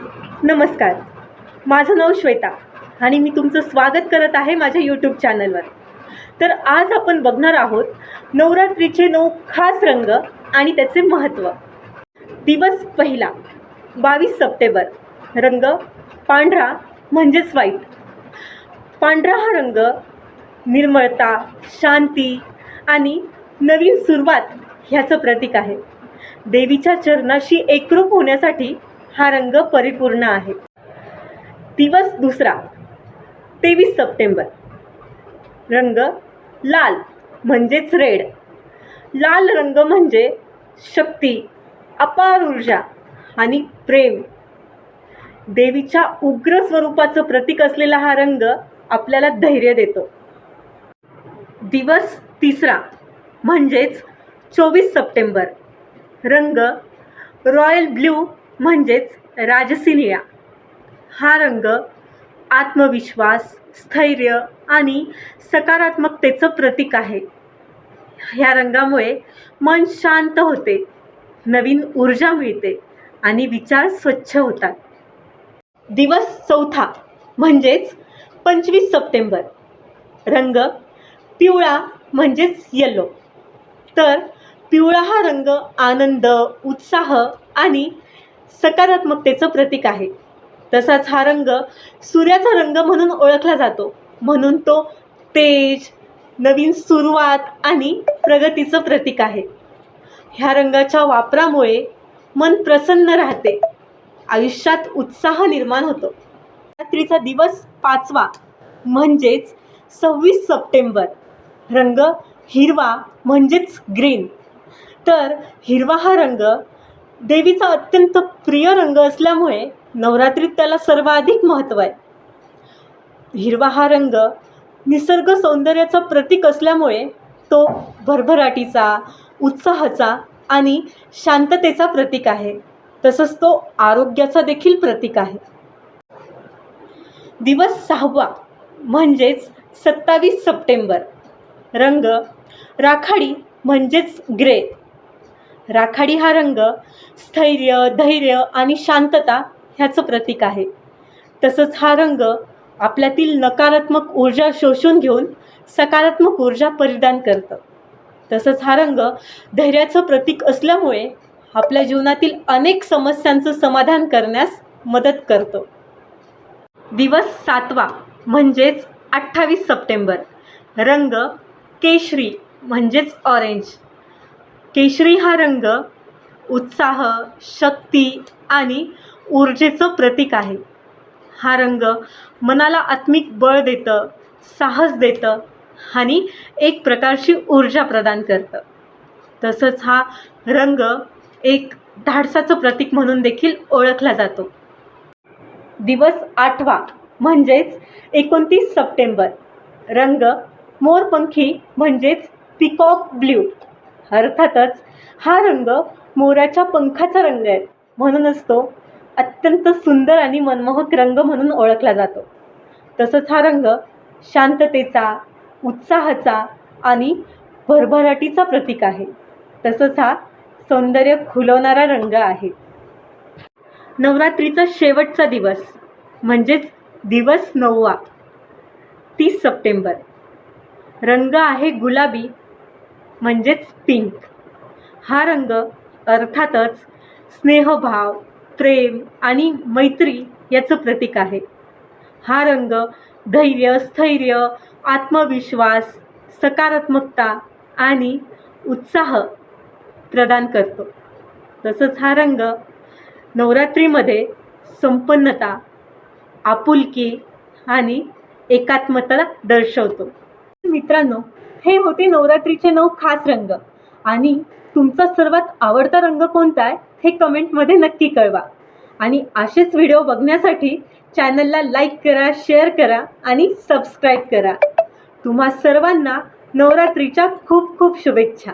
नमस्कार, माझं नाव श्वेता आणि मी तुमचं स्वागत करत आहे माझ्या यूट्यूब चॅनलवर. तर आज आपण बघणार आहोत नवरात्रीचे 9 खास रंग आणि त्याचे महत्त्व. दिवस पहिला 22 सप्टेंबर. रंग पांढरा म्हणजेच व्हाईट. पांढरा हा रंग निर्मळता, शांती आणि नवीन सुरुवात ह्याचं प्रतीक आहे. देवीच्या चरणाशी एकरूप होण्यासाठी हा रंग परिपूर्ण आहे. दिवस दुसरा 23 सप्टेंबर. रंग लाल म्हणजेच रेड. लाल रंग म्हणजे शक्ती, अपार ऊर्जा आणि प्रेम. देवीच्या उग्र स्वरूपाचं प्रतीक असलेला हा रंग आपल्याला धैर्य देतो. दिवस तिसरा म्हणजेच 24 सप्टेंबर. रंग रॉयल ब्ल्यू म्हणजेच राजसी निळा. हा रंग आत्मविश्वास, स्थैर्य आणि सकारात्मकतेचं प्रतीक आहे. ह्या रंगामुळे मन शांत होते, नवीन ऊर्जा मिळते आणि विचार स्वच्छ होतात. दिवस चौथा म्हणजेच 25 सप्टेंबर. रंग पिवळा म्हणजेच येलो. तर पिवळा हा रंग आनंद, उत्साह आणि सकारात्मकतेचं प्रतीक आहे. तसाच हा रंग सूर्याचा रंग म्हणून ओळखला जातो, म्हणून तो तेज, नवीन सुरुवात आणि प्रगतीचं प्रतीक आहे. ह्या रंगाच्या वापरामुळे मन प्रसन्न राहते, आयुष्यात उत्साह निर्माण होतो. रात्रीचा दिवस पाचवा म्हणजेच 26 सप्टेंबर. रंग हिरवा म्हणजेच ग्रीन. तर हिरवा हा रंग देवीचा अत्यंत प्रिय रंग असल्यामुळे नवरात्रीत त्याला सर्वाधिक महत्त्व आहे. हिरवा हा रंग निसर्ग सौंदर्याचं प्रतीक असल्यामुळे तो भरभराटीचा, उत्साहाचा आणि शांततेचा प्रतीक आहे. तसंच तो आरोग्याचा देखील प्रतीक आहे. दिवस सहावा म्हणजेच 27 सप्टेंबर. रंग राखाडी म्हणजेच ग्रे. राखाडी हा रंग स्थैर्य, धैर्य आणि शांतता ह्याचं प्रतीक आहे. तसंच हा रंग आपल्यातील नकारात्मक ऊर्जा शोषून घेऊन सकारात्मक ऊर्जा परिधान करतं. तसंच हा रंग धैर्याचं प्रतीक असल्यामुळे आपल्या जीवनातील अनेक समस्यांचं समाधान करण्यास मदत करतो. दिवस सातवा म्हणजेच 28 सप्टेंबर. रंग केशरी म्हणजेच ऑरेंज. केशरी हा रंग उत्साह, शक्ती आणि ऊर्जेचं प्रतीक आहे. हा रंग मनाला आत्मिक बळ देतं, साहस देतं आणि एक प्रकारची ऊर्जा प्रदान करतं. तसंच हा रंग एक धाडसाचं प्रतीक म्हणून देखील ओळखला जातो. दिवस आठवा म्हणजेच 29 सप्टेंबर. रंग मोरपंखी म्हणजेच पिकॉक ब्ल्यू. अर्थातच हा रंग मोराच्या पंखाचा रंग आहे, म्हणूनच तो अत्यंत सुंदर आणि मनमोहक रंग म्हणून ओळखला जातो. तसंच हा रंग शांततेचा, उत्साहाचा आणि भरभराटीचा प्रतीक आहे. तसंच हा सौंदर्य खुलवणारा रंग आहे. नवरात्रीचा शेवटचा दिवस म्हणजेच दिवस 9वा 30 सप्टेंबर. रंग आहे गुलाबी म्हणजेच पिंक. हा रंग अर्थातच स्नेहभाव, प्रेम आणि मैत्री याचं प्रतीक आहे. हा रंग धैर्य, स्थैर्य, आत्मविश्वास, सकारात्मकता आणि उत्साह प्रदान करतो. तसंच हा रंग नवरात्रीमध्ये संपन्नता, आपुलकी आणि एकात्मता दर्शवतो. मित्रांनो, हे होते नवरात्रीचे 9 खास रंग. आणि तुमचा सर्वात आवडता रंग कोणता आहे हे कमेंटमध्ये नक्की कळवा. आणि असेच व्हिडिओ बघण्यासाठी चॅनलला लाईक करा, शेअर करा आणि सबस्क्राईब करा. तुम्हा सर्वांना नवरात्रीच्या खूप खूप शुभेच्छा.